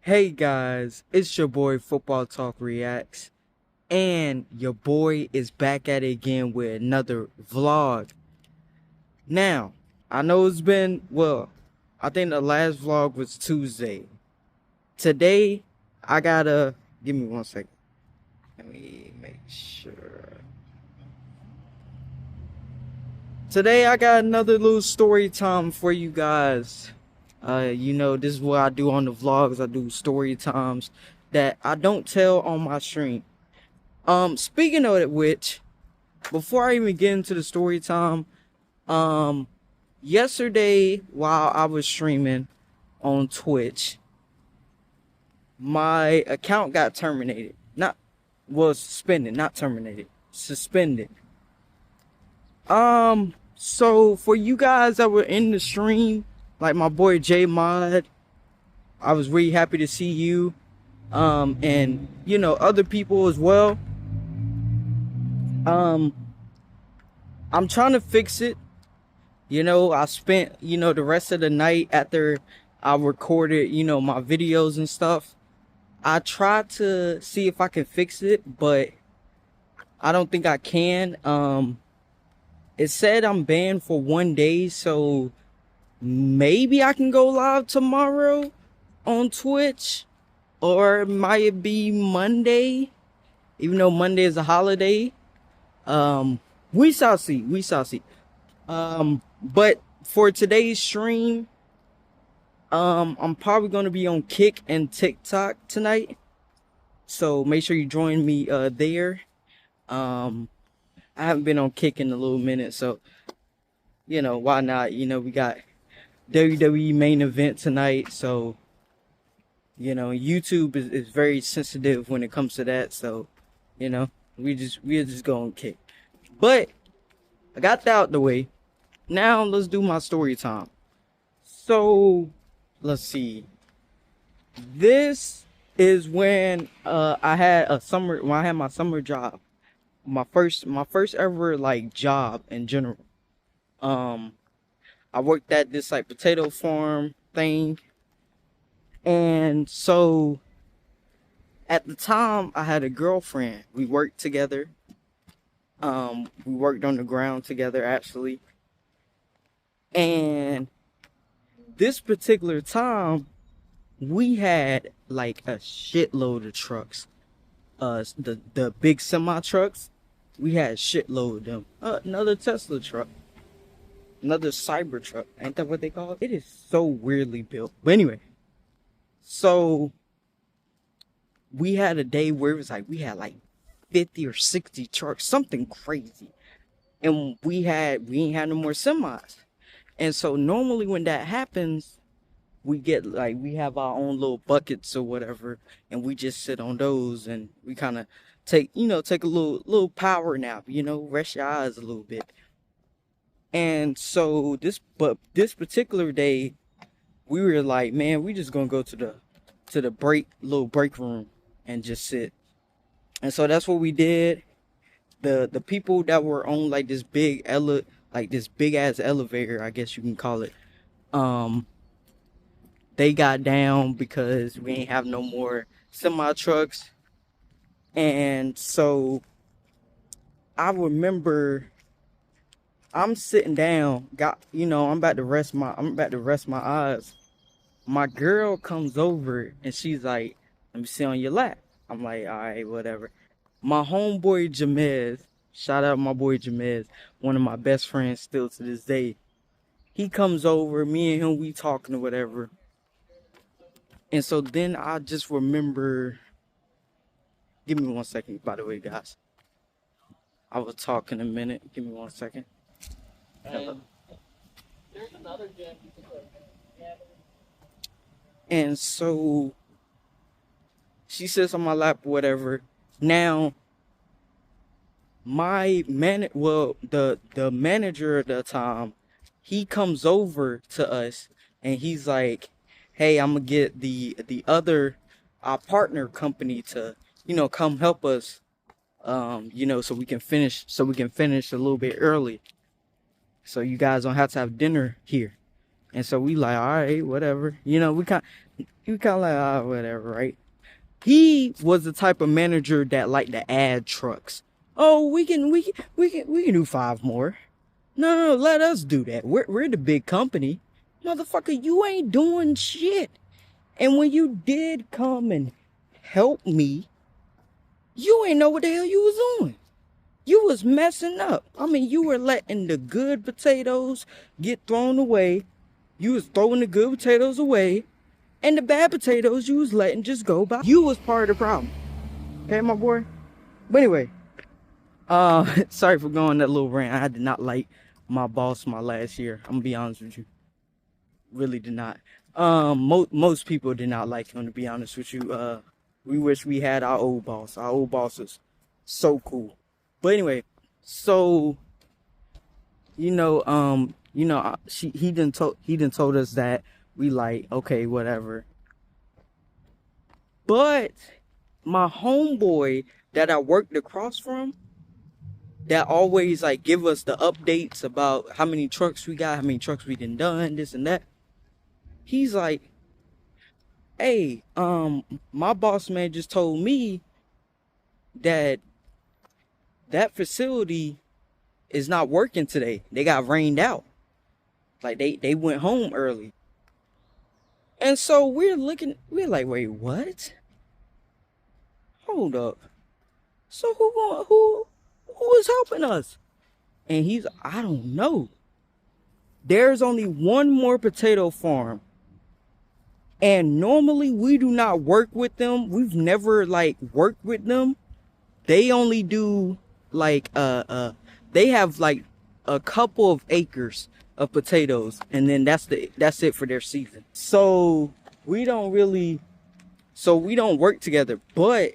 Hey guys, it's your boy Football Talk Reacts, and your boy is back at it again with another vlog. Now, I know it's been, I think the last vlog was Tuesday. Today, I gotta, give me one second. Let me make sure. Today, I got another little story time for you guys. This is what I do on the vlogs. I do story times that I don't tell on my stream. Speaking of which, before I even get into the story time, yesterday while I was streaming on Twitch, my account got terminated. Suspended, not terminated. Suspended. So for you guys that were in the stream, like my boy J Mod, I was really happy to see you. And other people as well. I'm trying to fix it. I spent, the rest of the night after I recorded, my videos and stuff. I tried to see if I can fix it, but I don't think I can. It said I'm banned for 1 day, so maybe I can go live tomorrow on Twitch, or it might be Monday, even though Monday is a holiday. We shall see. We shall see. But for today's stream, I'm probably gonna be on Kick and TikTok tonight. So make sure you join me there. I haven't been on Kick in a little minute, so why not? We got WWE main event tonight, so YouTube is very sensitive when it comes to that. So we're just going Kick. But I got that out the way. Now let's do my story time. So let's see. This is when I had my summer job. My first ever like job in general. I worked at this like potato farm thing. And so at the time I had a girlfriend. We worked together. We worked on the ground together actually. And this particular time we had like a shitload of trucks. The big semi trucks, we had a shitload of them. Another Tesla truck, another Cyber truck. Ain't that what they call it? It is so weirdly built. But anyway, so we had a day where it was like we had like 50 or 60 trucks, something crazy. And we ain't had no more semis. And so normally when that happens, we have our own little buckets or whatever, and we just sit on those and we kind of take a little power nap, rest your eyes a little bit. And so this particular day, we were like, man, we just gonna go to the little break room and just sit. And so that's what we did. The people that were on like this big ass elevator, I guess you can call it, they got down because we ain't have no more semi trucks. And so I remember I'm sitting down, I'm about to rest my eyes. My girl comes over and she's like, let me sit on your lap. I'm like, all right, whatever. My homeboy Jamez, shout out my boy Jamez, one of my best friends still to this day. He comes over, me and him, we talking or whatever. And so then I just remember, give me 1 second, by the way, guys. I will talk in a minute. Give me 1 second. Hello. There's another gym. And so she sits on my lap, whatever. Now, the manager at the time, he comes over to us and he's like, hey, I'm gonna get our partner company to, come help us, so we can finish a little bit early. So you guys don't have to have dinner here. And so we like, all right, whatever. You know, we kind of like, whatever, right? He was the type of manager that liked to add trucks. Oh, we can do 5 more. No, let us do that. We're the big company. Motherfucker, you ain't doing shit. And when you did come and help me, you ain't know what the hell you was doing. You was messing up. I mean, you were letting the good potatoes get thrown away. You was throwing the good potatoes away. And the bad potatoes you was letting just go by. You was part of the problem. Okay, my boy? But anyway, sorry for going that little rant. I did not like my boss my last year. I'm gonna be honest with you. Really did not. Most people did not like him, to be honest with you. We wish we had our old boss. Our old boss was so cool. But anyway, so he done told us that we like, okay, whatever. But my homeboy that I worked across from, that always like give us the updates about how many trucks we got, how many trucks we done, this and that. He's like, hey, my boss man just told me that facility is not working today. They got rained out. Like they went home early. And so we're like, wait, what? Hold up. So who is helping us? And he's, I don't know. There's only one more potato farm. And normally we do not work with them. We've never like worked with them. They only do like they have like a couple of acres of potatoes, and then that's it for their season. So we don't work together. But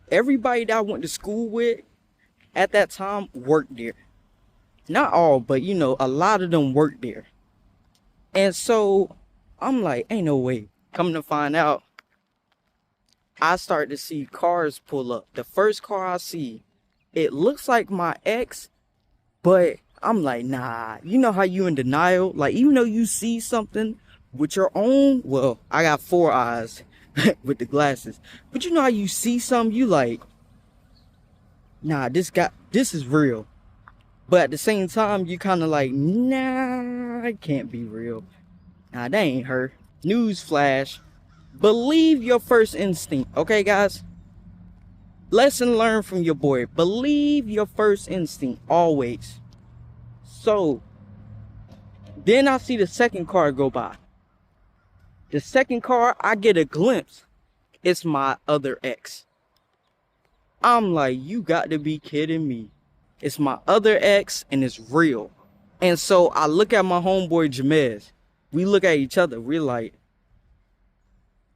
everybody that I went to school with at that time worked there. Not all, but you know, a lot of them worked there. And so I'm like, ain't no way. Coming to find out, I start to see cars pull up. The first car I see, it looks like my ex, but I'm like, nah. You know how you in denial? Like, even though you see something with your own, well, I got 4 eyes with the glasses. But you know how you see something, you like, nah, this is real. But at the same time, you kind of like, nah, it can't be real. Nah, that ain't her. Newsflash. Believe your first instinct, okay, guys? Lesson learned from your boy. Believe your first instinct, always. So, then I see the second car go by. The second car, I get a glimpse. It's my other ex. I'm like, you got to be kidding me. It's my other ex, and it's real. And so, I look at my homeboy, Jamez. We look at each other. We're like,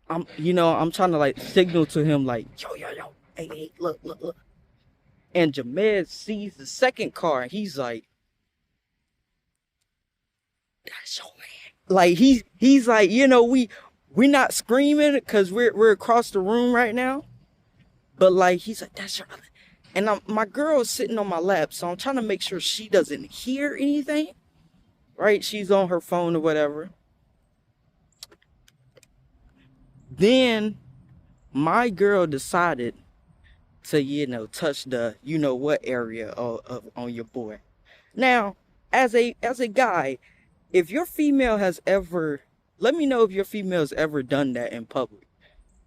I'm trying to like signal to him like, yo, hey, look. And Jamez sees the second car, and he's like, that's your man. Like he's like, you know, we're not screaming because we're across the room right now, but like he's like, that's your other. And my girl is sitting on my lap, so I'm trying to make sure she doesn't hear anything. Right? She's on her phone or whatever. Then my girl decided to, you know, touch the, you know what area of on your boy. Now, as a guy, if your female has ever, let me know if your female's ever done that in public.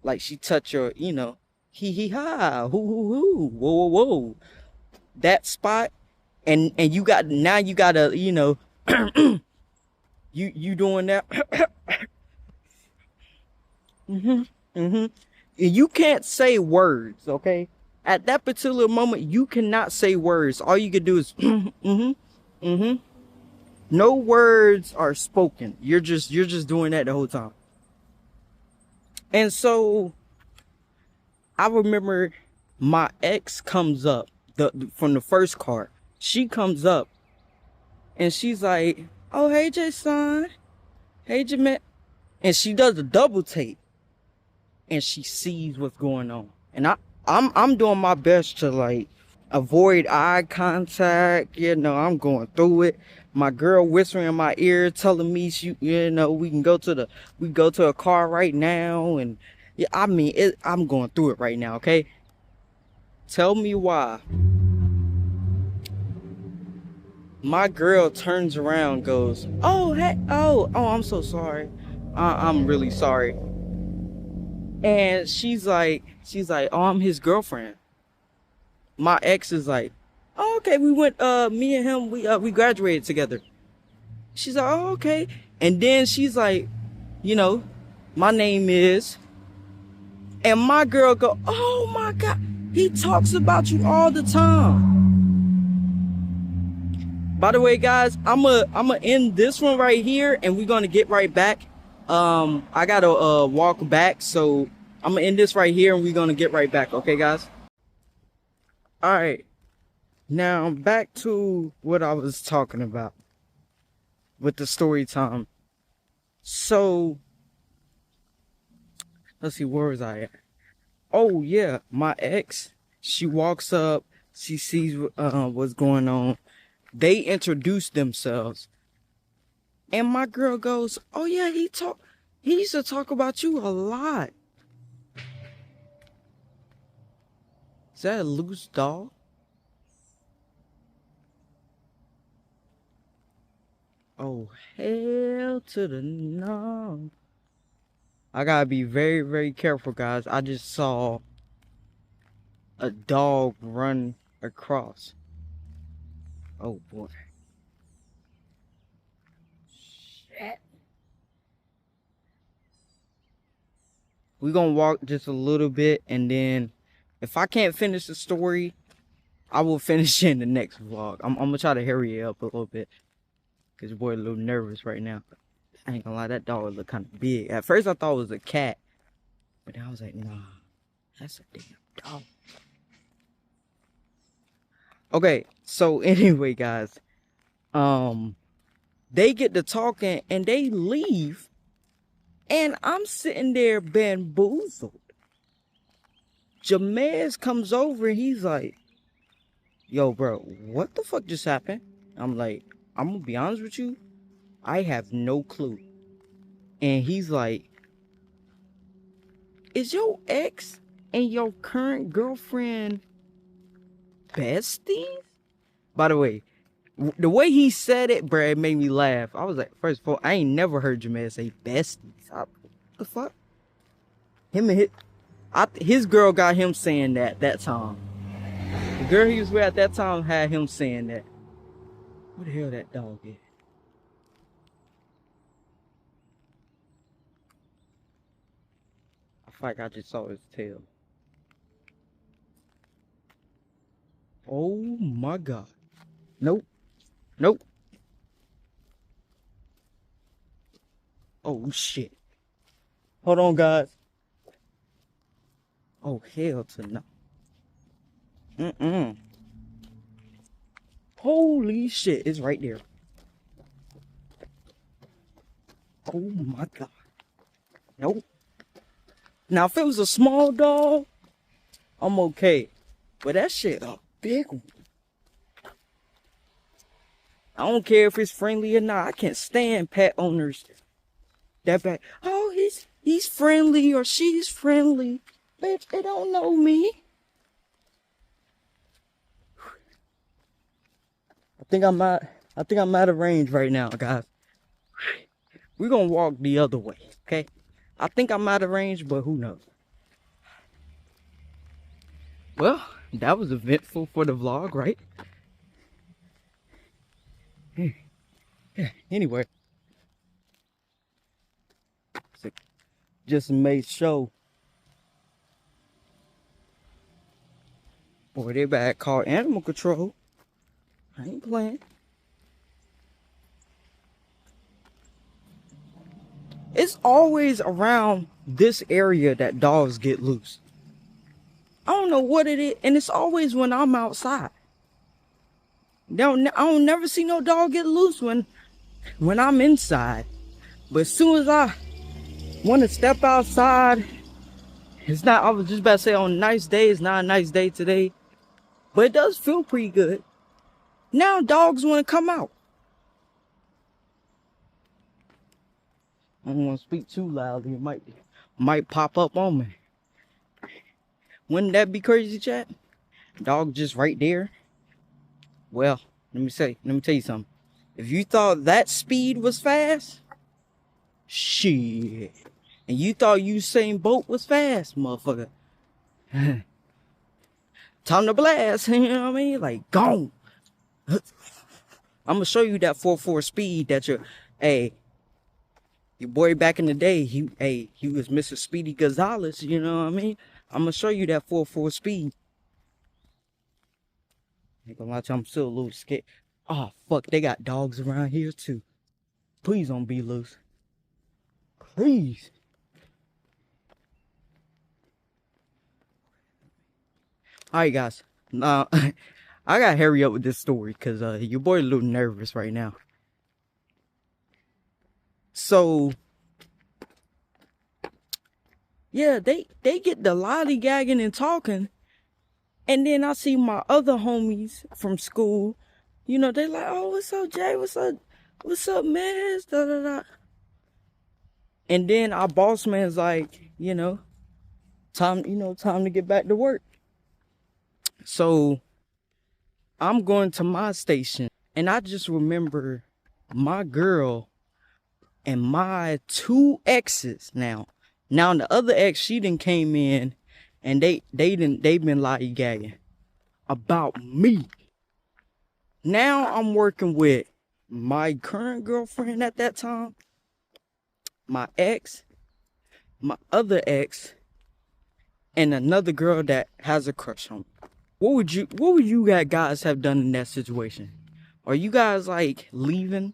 Like she touch your, you know, ha, hoo, whoa. That spot, and you gotta, you know, you doing that. And you can't say words, okay? At that particular moment, you cannot say words. All you can do is No words are spoken. You're just doing that the whole time. And so I remember my ex comes up from the first car. She comes up and she's like, "Oh, hey Jason. Hey Jamet." And she does a double take. And she sees what's going on. And I'm doing my best to like avoid eye contact. You know, I'm going through it. My girl whispering in my ear, telling me we can go to a car right now, and yeah, I mean I'm going through it right now. Okay, tell me why. My girl turns around, goes, "Oh hey, oh, I'm so sorry. I'm really sorry." And she's like, "Oh, I'm his girlfriend." My ex is like, "Oh, okay, we went, me and him, we graduated together." She's like, "Oh, okay." And then she's like, you know, "My name is," and my girl go, "Oh my God, he talks about you all the time." By the way, guys, I'm gonna end this one right here, and we're gonna get right back. I gotta walk back, so I'm gonna end this right here, and we're gonna get right back. Okay, guys. All right, now back to what I was talking about with the story time. So let's see, where was I at? Oh yeah, my ex. She walks up, she sees what's going on. They introduce themselves, and my girl goes, "Oh yeah, he used to talk about you a lot." Is that a loose dog? Oh hell to the no! I gotta be very, very careful, guys. I just saw a dog run across. Oh boy. Shit. We're gonna walk just a little bit, and then if I can't finish the story, I will finish in the next vlog. I'm gonna try to hurry it up a little bit, because your boy a little nervous right now. I ain't gonna lie, that dog look kind of big. At first I thought it was a cat, but then I was like, nah, that's a damn dog. Okay, so anyway, guys, they get to talking and they leave, and I'm sitting there bamboozled. Jamez comes over and he's like, "Yo, bro, what the fuck just happened?" I'm like, "I'm gonna be honest with you, I have no clue." And he's like, "Is your ex and your current girlfriend besties?" By the way, the way he said it, bruh, it made me laugh. I was like, first of all, I ain't never heard Jamez say besties. What the fuck? Him and his girl got him saying that time. The girl he was with at that time had him saying that. What the hell that dog is? I feel like I just saw his tail. Oh my God. Nope. Nope. Oh shit. Hold on, guys. Oh hell to no. Mm-mm. Holy shit, it's right there. Oh my God. Nope. Now if it was a small dog, I'm okay. But that shit a big one. I don't care if it's friendly or not. I can't stand pet owners that bad. Oh, he's friendly or she's friendly. Bitch, they don't know me. I think I'm out of range right now, guys. We're gonna walk the other way, okay? I think I'm out of range, but who knows? Well, that was eventful for the vlog, right? Anyway, so just made sure. Boy, they back called animal control. I ain't playing. It's always around this area that dogs get loose. I don't know what it is, and it's always when I'm outside. I don't never see no dog get loose when I'm inside. But as soon as I want to step outside, it's not, I was just about to say on a nice day, it's not a nice day today, but it does feel pretty good. Now dogs want to come out. I don't want to speak too loudly. It might pop up on me. Wouldn't that be crazy, chat? Dog just right there. Well, let me tell you something. If you thought that speed was fast, shit. And you thought Usain Bolt was fast, motherfucker. Time to blast, you know what I mean? Like, gone. I'm gonna show you that 4.4 speed that your boy back in the day, he was Mr. Speedy Gonzalez, you know what I mean? I'm gonna show you that 4.4 speed. Ain't gonna lie to you, I'm still a little scared. Oh fuck, they got dogs around here too. Please don't be loose. Please. Alright guys. Now I gotta hurry up with this story because your boy a little nervous right now. So yeah, they get the lollygagging and talking. And then I see my other homies from school, you know, they like, oh, what's up, Jay? What's up, man? Da, da, da. And then our boss man's like, you know, time to get back to work. So I'm going to my station, and I just remember my girl and my 2 exes now. Now the other ex, she done came in, and they've been lollygagging about me. Now I'm working with my current girlfriend at that time, my ex, my other ex, and another girl that has a crush on me. What would you guys have done in that situation? Are you guys like leaving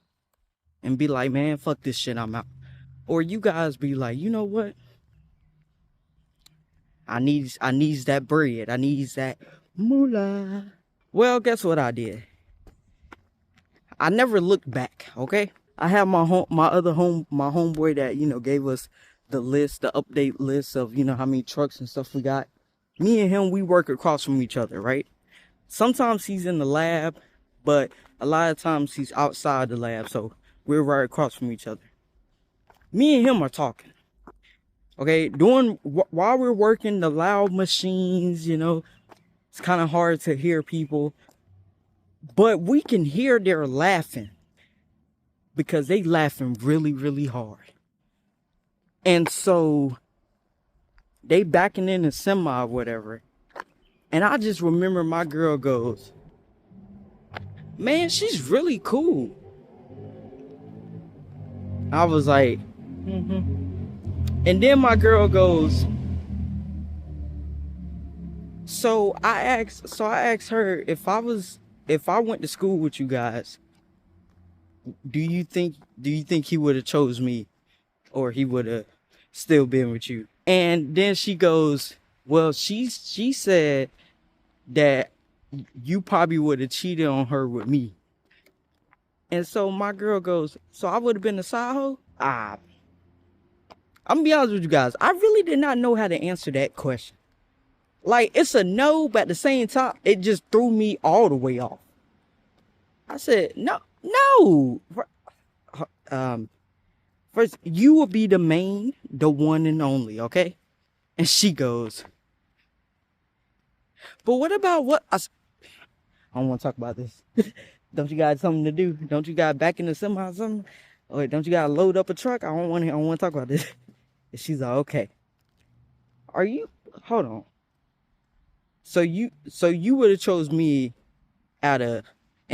and be like, man, fuck this shit, I'm out? Or you guys be like, you know what? I needs that bread. I needs that moolah. Well, guess what I did? I never looked back, okay? I have my homeboy that, you know, gave us the update list of, you know, how many trucks and stuff we got. Me and him, we work across from each other, right? Sometimes he's in the lab, but a lot of times he's outside the lab, so we're right across from each other. Me and him are talking. Okay, while we're working the loud machines, you know, it's kind of hard to hear people, but we can hear they're laughing because they laughing really, really hard. And so they backing in a semi or whatever. And I just remember my girl goes, man, she's really cool. I was like, And then my girl goes, so I asked her if I went to school with you guys, do you think he would have chose me, or he would have still been with you? And then she goes, well, she said that you probably would have cheated on her with me. And so my girl goes, so I would have been a side hoe? I'm gonna be honest with you guys, I really did not know how to answer that question. Like, it's a no, but at the same time, it just threw me all the way off. I said, no. First, you will be the main, the one and only, okay? And she goes, but what about what? I don't want to talk about this. Don't you got something to do? Don't you got back in the semi or something? Or don't you got to load up a truck? I don't want to talk about this. And she's like, okay. Hold on. So you would have chose me and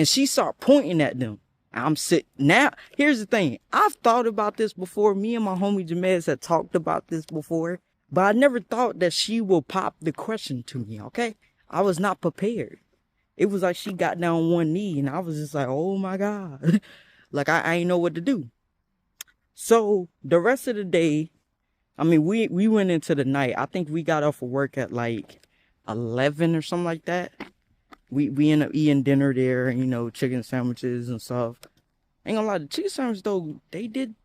she started pointing at them. I'm sitting. Now, here's the thing. I've thought about this before. Me and my homie Jamez had talked about this before. But I never thought that she will pop the question to me, okay? I was not prepared. It was like she got down on one knee and I was just like, oh my God. Like, I ain't know what to do. So the rest of the day, I mean, we went into the night. I think we got off of work at like 11 or something like that. We ended up eating dinner there, and, you know, chicken sandwiches and stuff. Ain't gonna lie, the chicken sandwiches though, they did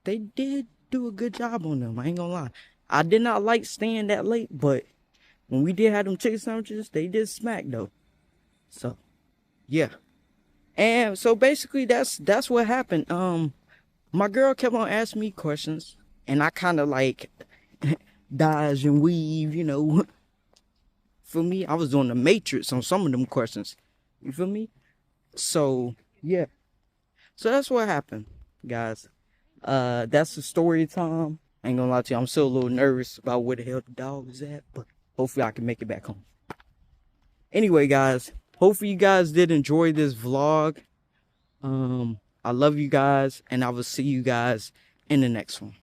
do a good job on them. I ain't gonna lie. I did not like staying that late, but when we did have them chicken sandwiches, they did smack though. So, yeah. And so basically that's what happened. My girl kept on asking me questions. and I kind of like dodge and weave, you know. For me, I was doing the matrix on some of them questions. You feel me? So yeah. So that's what happened, guys. That's the story time. I ain't gonna lie to you, I'm still a little nervous about where the hell the dog is at, but hopefully I can make it back home. Anyway, guys, hopefully you guys did enjoy this vlog. I love you guys, and I will see you guys in the next one.